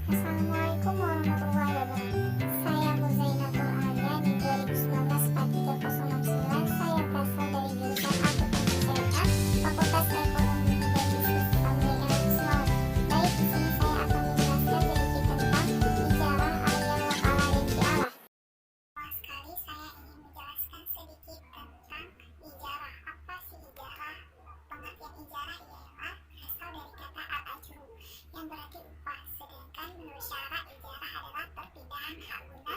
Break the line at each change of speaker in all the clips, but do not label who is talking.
Assalamualaikum warahmatullahi wabarakatuh. Saya Muzainatul Alia di 2019 Saya berasal dari jurusan Akuntansi Syariah, Fakultas Ekonomi dan Bisnis Family and Islam. Baik, di sini saya akan menjelaskan sedikit tentang ijarah alias wakalah dan kialah. Pertama sekali saya ingin menjelaskan sedikit tentang ijarah. Apa sih ijarah? Pengertian ijarah ialah berasal dari kata al-ajru yang berarti upah. Sedangkan menurut syara ijarah adalah perpindahan hak guna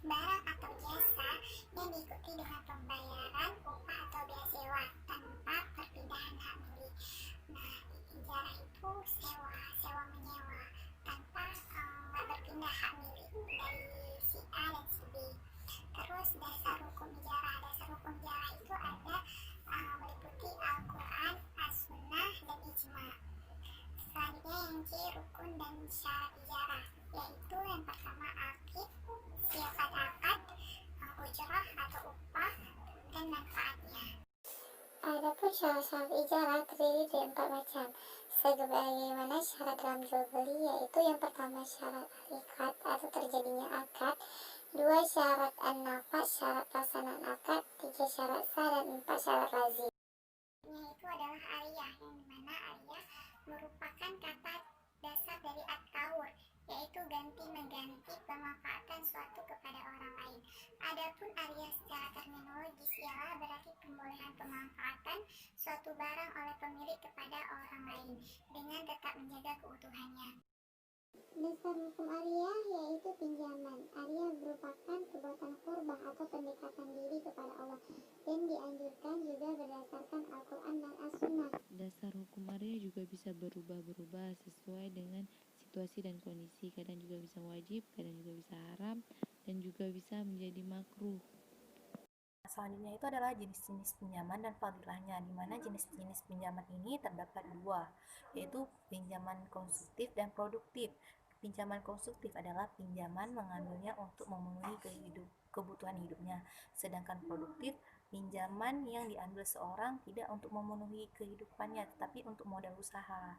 barang atau jasa yang diikuti dengan pembayaran upah atau biaya sewa tanpa perpindahan hak milik. Nah, ijarah itu sewa menyewa tanpa nggak berpindah hak milik dari si A dan si B. Terus dasar hukum ijarah itu ada meliputi Al-Quran, As-Sunnah, dan Ijma. Selanjutnya yang C, rukun dan syarat ijarah, yaitu yang pertama akid, sifat akad, ujrah atau upah, dan manfaatnya. Adapun syarat-syarat ijarah terdiri dari 4 macam, sebagaimana syarat dalam jual beli, yaitu yang pertama syarat al-iqad atau terjadinya akad, 2 syarat an-nafa, syarat pelaksanaan akad, 3 syarat sah, dan 4 syarat lazim. Itu adalah aliyah, yang dimana aliyah merupakan kata dasar dari at-tawur, yaitu ganti-mengganti pemanfaatan suatu kepada orang lain. Adapun aliyah secara terminologis ialah berarti pembolehan pemanfaatan suatu barang oleh pemilik kepada orang lain dengan tetap menjaga keutuhannya. Dasar hukum aliyah yaitu pinjaman. Aliyah merupakan perbuatan qurbah atau pendekatan diri kepada Allah dan dianjurkan juga berdasarkan Al-Quran dan As-Sunnah.
Dasar hukum Arya juga bisa berubah-berubah sesuai dengan situasi dan kondisi. Kadang juga bisa wajib, kadang juga bisa haram, dan juga bisa menjadi makruh.
Selanjutnya itu adalah jenis-jenis pinjaman dan fadilahnya, di mana jenis-jenis pinjaman ini terdapat 2, yaitu pinjaman konsumtif dan produktif. Pinjaman konsumtif adalah pinjaman mengambilnya untuk memenuhi kebutuhan hidupnya, sedangkan produktif pinjaman yang diambil seorang tidak untuk memenuhi kehidupannya, tetapi untuk modal usaha.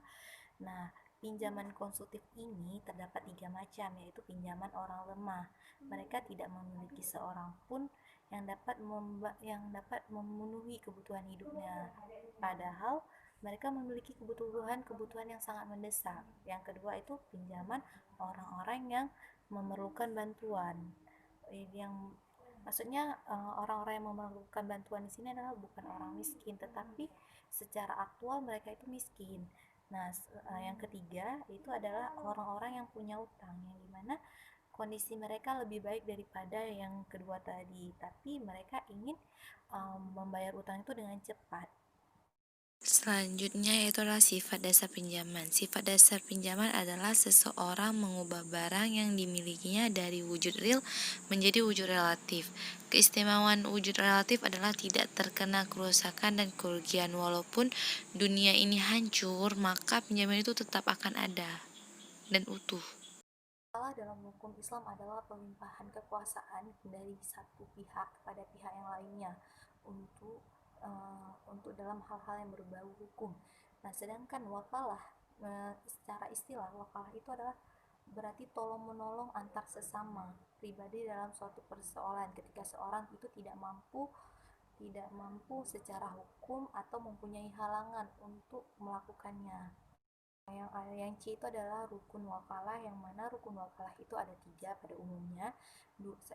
Nah, pinjaman konsumtif ini terdapat 3 macam, yaitu pinjaman orang lemah. Mereka tidak memiliki seorang pun yang dapat memenuhi kebutuhan hidupnya, padahal mereka memiliki kebutuhan yang sangat mendesak. Yang kedua itu pinjaman orang-orang yang memerlukan bantuan. Yang maksudnya orang-orang yang memerlukan bantuan di sini adalah bukan orang miskin, tetapi secara aktual mereka itu miskin. Nah, yang ketiga itu adalah orang-orang yang punya utang, yang dimana kondisi mereka lebih baik daripada yang kedua tadi, tapi mereka ingin membayar utang itu dengan cepat.
Selanjutnya yaitu adalah sifat dasar pinjaman. Sifat dasar pinjaman adalah seseorang mengubah barang yang dimilikinya dari wujud real menjadi wujud relatif. Keistimewaan wujud relatif adalah tidak terkena kerusakan dan kerugian. Walaupun dunia ini hancur, maka pinjaman itu tetap akan ada dan utuh.
Salah dalam hukum Islam adalah pelimpahan kekuasaan dari satu pihak kepada pihak yang lainnya untuk dalam hal-hal yang berbau hukum. Nah, sedangkan wakalah secara istilah wakalah itu adalah berarti tolong menolong antar sesama pribadi dalam suatu persoalan ketika seorang itu tidak mampu secara hukum atau mempunyai halangan untuk melakukannya. Yang C itu adalah rukun wakalah, yang mana rukun wakalah itu ada 3 pada umumnya.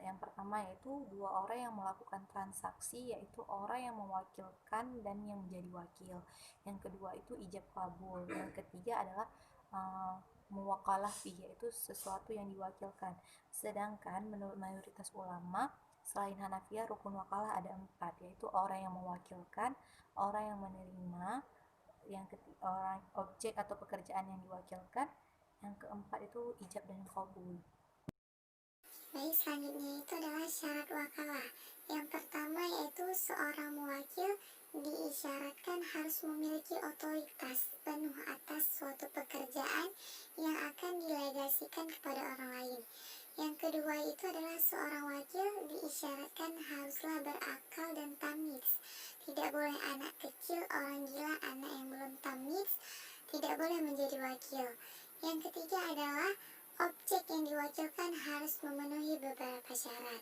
Yang pertama yaitu 2 orang yang melakukan transaksi, yaitu orang yang mewakilkan dan yang menjadi wakil. Yang kedua itu ijab kabul. Yang ketiga adalah muwakalah fi, yaitu sesuatu yang diwakilkan. Sedangkan menurut mayoritas ulama selain Hanafiyah, rukun wakalah ada 4, yaitu orang yang mewakilkan, orang yang menerima, yang ketiga orang objek atau pekerjaan yang diwakilkan, yang keempat itu ijab dan qabul.
Baik, selanjutnya itu adalah syarat wakalah. Yang pertama yaitu seorang mewakil diisyaratkan harus memiliki otoritas penuh atas suatu pekerjaan yang akan dilegasikan kepada orang lain. Yang kedua itu adalah seorang wakil diisyaratkan haruslah berakal dan tamyiz. Tidak boleh anak kecil, orang gila, anak yang belum tamyiz tidak boleh menjadi wakil. Yang ketiga adalah objek diwakilkan harus memenuhi beberapa syarat.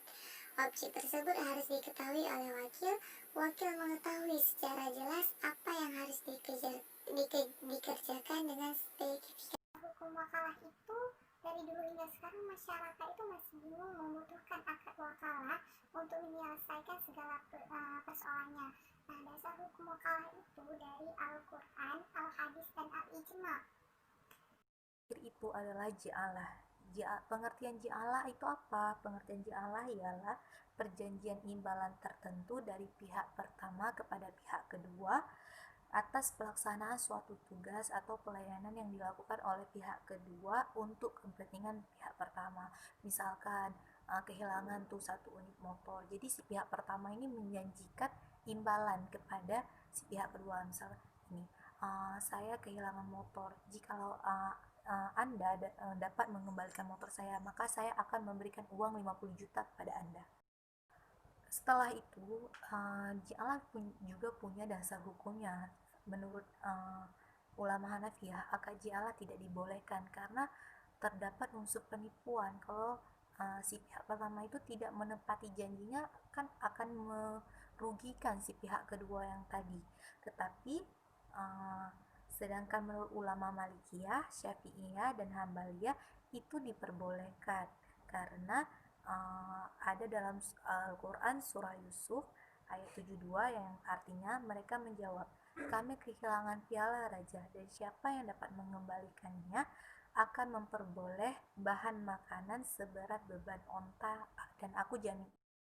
Objek tersebut harus diketahui oleh wakil. Wakil mengetahui secara jelas apa yang harus dikerjakan dengan spesifikasi. Hukum wakalah itu dari dulu hingga sekarang masyarakat itu masih bingung membutuhkan akad wakalah untuk menyelesaikan segala persoalannya. Nah, dasar hukum wakalah itu dari Al-Quran, Al-Hadis, dan Al-Ijma.
Itu adalah ji'alah. Pengertian ji'alah itu apa? Pengertian ji'alah ialah perjanjian imbalan tertentu dari pihak pertama kepada pihak kedua atas pelaksanaan suatu tugas atau pelayanan yang dilakukan oleh pihak kedua untuk kepentingan pihak pertama. Misalkan kehilangan tuh satu unit motor, jadi si pihak pertama ini menjanjikan imbalan kepada si pihak kedua. Misalnya ini, saya kehilangan motor, jikalau Anda dapat mengembalikan motor saya, maka saya akan memberikan uang 50 juta kepada Anda. Setelah itu, ji'alah juga punya dasar hukumnya. Menurut ulama Hanafiyah, akad ji'alah tidak dibolehkan karena terdapat unsur penipuan. Kalau si pihak pertama itu tidak menepati janjinya, kan akan merugikan si pihak kedua yang tadi. Tetapi sedangkan menurut ulama Malikiyah, Syafi'iyah, dan Hambaliyah itu diperbolehkan karena ada dalam Al-Quran surah Yusuf ayat 72 yang artinya mereka menjawab, kami kehilangan piala raja dan siapa yang dapat mengembalikannya akan memperboleh bahan makanan seberat beban onta dan aku jamin.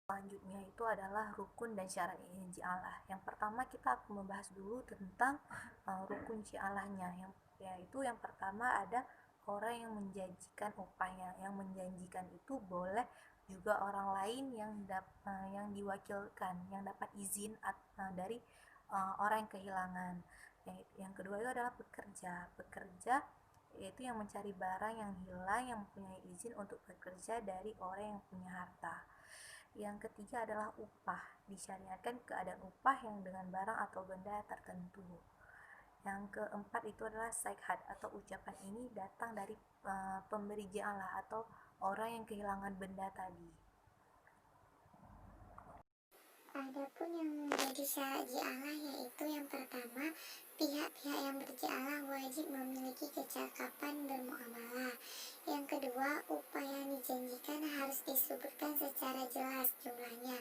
Selanjutnya itu adalah rukun dan syarat ji'alah. Yang pertama kita akan membahas dulu tentang rukun ji'alahnya, yaitu yang pertama ada orang yang menjanjikan upahnya. Yang menjanjikan itu boleh juga orang lain yang diwakilkan, yang dapat izin dari orang yang kehilangan. Yang kedua itu adalah pekerja yaitu yang mencari barang yang hilang, yang mempunyai izin untuk bekerja dari orang yang punya harta. Yang ketiga adalah upah, disyariatkan keadaan upah yang dengan barang atau benda tertentu. Yang keempat itu adalah saikhat atau ucapan ini datang dari pemberi ji'alah atau orang yang kehilangan benda tadi.
Adapun yang menjadi syarat ji'alah yaitu yang pertama, pihak-pihak yang berji'alah wajib memiliki kecakapan bermuamalah. Yang kedua, upah yang dijanjikan harus disebutkan secara jelas jumlahnya.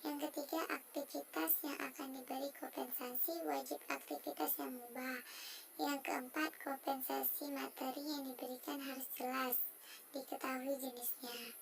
Yang ketiga, aktivitas yang akan diberi kompensasi wajib aktivitas yang mubah. Yang keempat, kompensasi materi yang diberikan harus jelas, diketahui jenisnya.